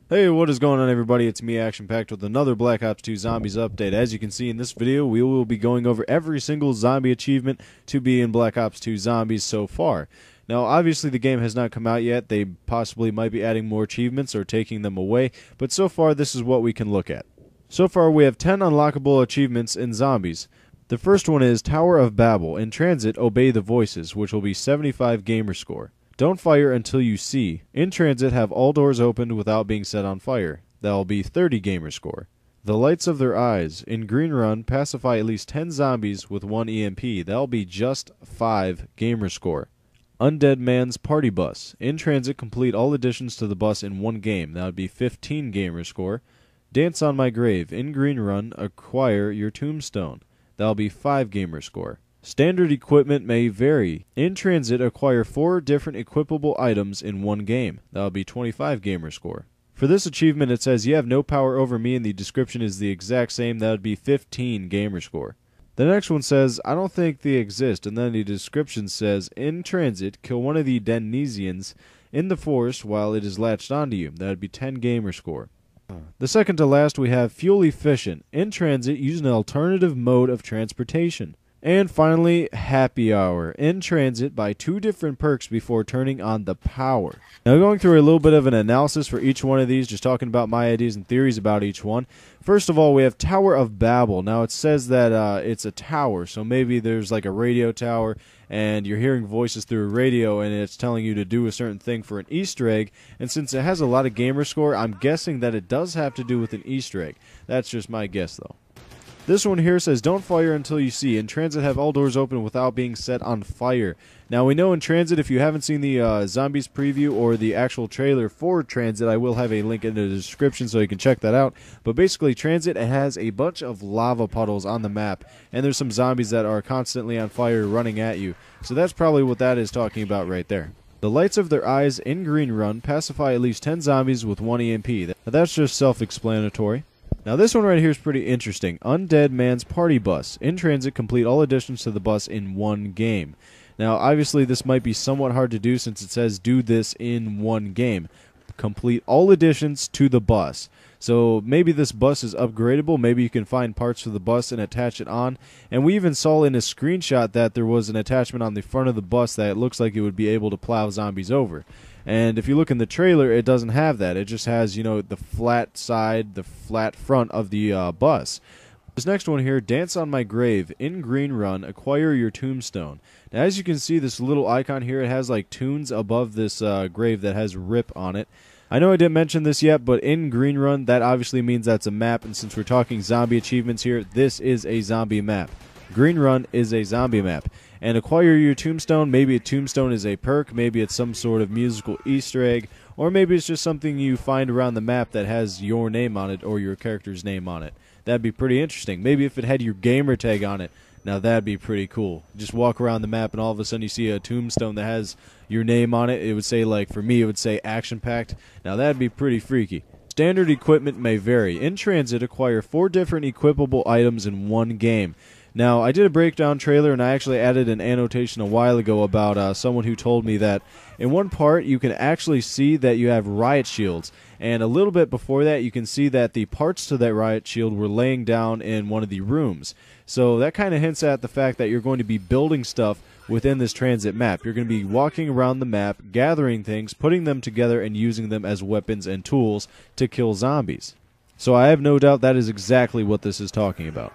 Hey, what is going on, everybody? It's me, Action Packed, with another Black Ops 2 Zombies update. As you can see in this video, we will be going over every single zombie achievement to be in Black Ops 2 Zombies so far. Now, obviously the game has not come out yet. They possibly might be adding more achievements or taking them away, but so far this is what we can look at. So far we have 10 unlockable achievements in Zombies. The first one is Tower of Babel. In transit, obey the voices, which will be 75 gamer score. Don't fire until you see. In transit, have all doors opened without being set on fire. That'll be 30 gamer score. The lights of their eyes. In Green Run, pacify at least 10 zombies with 1 EMP. That'll be just 5 gamer score. Undead Man's Party Bus. In transit, complete all additions to the bus in 1 game. That would be 15 gamer score. Dance on My Grave. In Green Run, acquire your tombstone. That'll be 5 gamer score. Standard equipment may vary. In transit, acquire 4 different equipable items in 1 game. That'll be 25 gamer score. For this achievement, it says you have no power over me, and the description is the exact same. That would be 15 gamer score. The next one says, I don't think they exist, and then the description says, in transit, kill one of the Denizians in the forest while it is latched onto you. That would be 10 gamer score. The second to last, we have fuel efficient. In transit, use an alternative mode of transportation. And finally, Happy Hour. In transit, buy 2 different perks before turning on the power. Now, going through a little bit of an analysis for each one of these, just talking about my ideas and theories about each one. First of all, we have Tower of Babel. Now, it says that it's a tower, so maybe there's like a radio tower, and you're hearing voices through a radio, and it's telling you to do a certain thing for an Easter egg. And since it has a lot of gamer score, I'm guessing that it does have to do with an Easter egg. That's just my guess, though. This one here says, don't fire until you see. In transit, have all doors open without being set on fire. Now, we know in transit, if you haven't seen the Zombies preview or the actual trailer for transit, I will have a link in the description so you can check that out. But basically, transit has a bunch of lava puddles on the map, and there's some zombies that are constantly on fire running at you. So that's probably what that is talking about right there. The lights of their eyes in Green Run pacify at least 10 zombies with 1 EMP. Now, that's just self-explanatory. Now this one right here is pretty interesting. Undead Man's Party Bus. In transit, complete all additions to the bus in 1 game. Now obviously this might be somewhat hard to do since it says do this in 1 game. Complete all additions to the bus. So maybe this bus is upgradable. Maybe you can find parts for the bus and attach it on. And we even saw in a screenshot that there was an attachment on the front of the bus that it looks like it would be able to plow zombies over. And if you look in the trailer, it doesn't have that. It just has, you know, the flat side, the flat front of the bus. This next one here, Dance on My Grave. In Green Run, acquire your tombstone. Now, as you can see, this little icon here, it has like tunes above this grave that has RIP on it. I know I didn't mention this yet, but in Green Run, that obviously means that's a map. And since we're talking zombie achievements here, this is a zombie map. Green Run is a zombie map. And acquire your tombstone. Maybe a tombstone is a perk, maybe it's some sort of musical Easter egg, or maybe it's just something you find around the map that has your name on it or your character's name on it. That'd be pretty interesting. Maybe if it had your gamer tag on it, now that'd be pretty cool. Just walk around the map and all of a sudden you see a tombstone that has your name on it. It would say, like, for me, it would say Action Packed. Now that'd be pretty freaky. Standard equipment may vary. In transit, acquire 4 different equipable items in 1 game. Now, I did a breakdown trailer, and I actually added an annotation a while ago about someone who told me that in one part you can actually see that you have riot shields, and a little bit before that you can see that the parts to that riot shield were laying down in one of the rooms. So that kind of hints at the fact that you're going to be building stuff within this transit map. You're going to be walking around the map, gathering things, putting them together, and using them as weapons and tools to kill zombies. So I have no doubt that is exactly what this is talking about.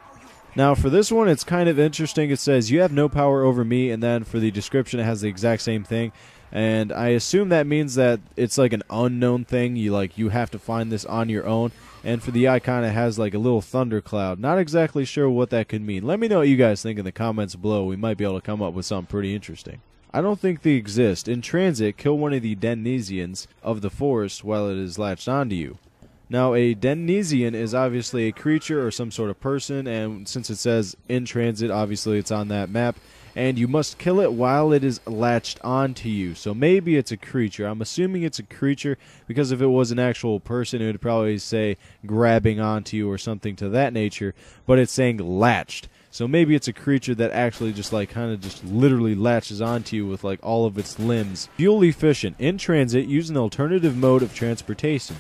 Now, for this one, it's kind of interesting. It says, you have no power over me, and then for the description, it has the exact same thing. And I assume that means that it's like an unknown thing. You have to find this on your own. And for the icon, it has like a little thundercloud. Not exactly sure what that could mean. Let me know what you guys think in the comments below. We might be able to come up with something pretty interesting. I don't think they exist. In transit, kill one of the Denizians of the forest while it is latched onto you. Now, a Denizian is obviously a creature or some sort of person, and since it says in transit, obviously it's on that map, and you must kill it while it is latched onto you. So maybe it's a creature. I'm assuming it's a creature because if it was an actual person, it would probably say grabbing onto you or something to that nature, but it's saying latched. So maybe it's a creature that actually just like kind of just literally latches onto you with like all of its limbs. Fuel efficient. In transit, use an alternative mode of transportation.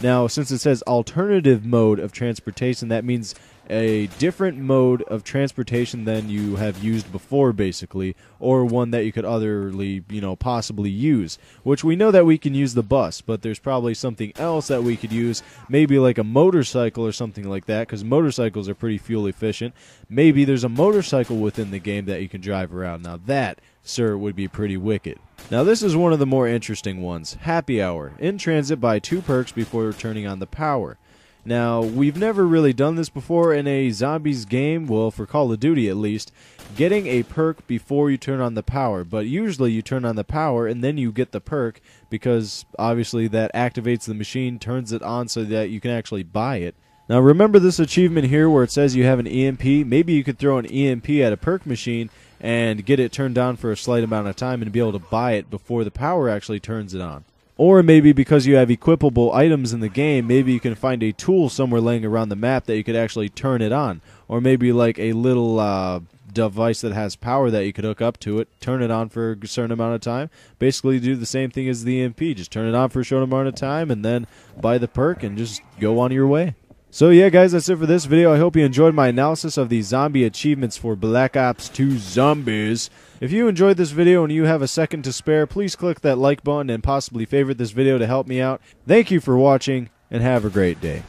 Now, since it says alternative mode of transportation, that means a different mode of transportation than you have used before, basically, or one that you could otherly, possibly use, which we know that we can use the bus, but there's probably something else that we could use, maybe like a motorcycle or something like that, because motorcycles are pretty fuel efficient. Maybe there's a motorcycle within the game that you can drive around. Now that, sir, would be pretty wicked. Now this is one of the more interesting ones. Happy Hour. In transit, buy 2 perks before turning on the power. Now, we've never really done this before in a zombies game, well, for Call of Duty at least, getting a perk before you turn on the power, but usually you turn on the power and then you get the perk because obviously that activates the machine, turns it on so that you can actually buy it. Now remember this achievement here where it says you have an EMP? Maybe you could throw an EMP at a perk machine and get it turned on for a slight amount of time and be able to buy it before the power actually turns it on. Or maybe because you have equipable items in the game, maybe you can find a tool somewhere laying around the map that you could actually turn it on. Or maybe like a little device that has power that you could hook up to it, turn it on for a certain amount of time. Basically do the same thing as the EMP. Just turn it on for a short amount of time and then buy the perk and just go on your way. So yeah, guys, that's it for this video. I hope you enjoyed my analysis of the zombie achievements for Black Ops 2 Zombies. If you enjoyed this video and you have a second to spare, please click that like button and possibly favorite this video to help me out. Thank you for watching, and have a great day.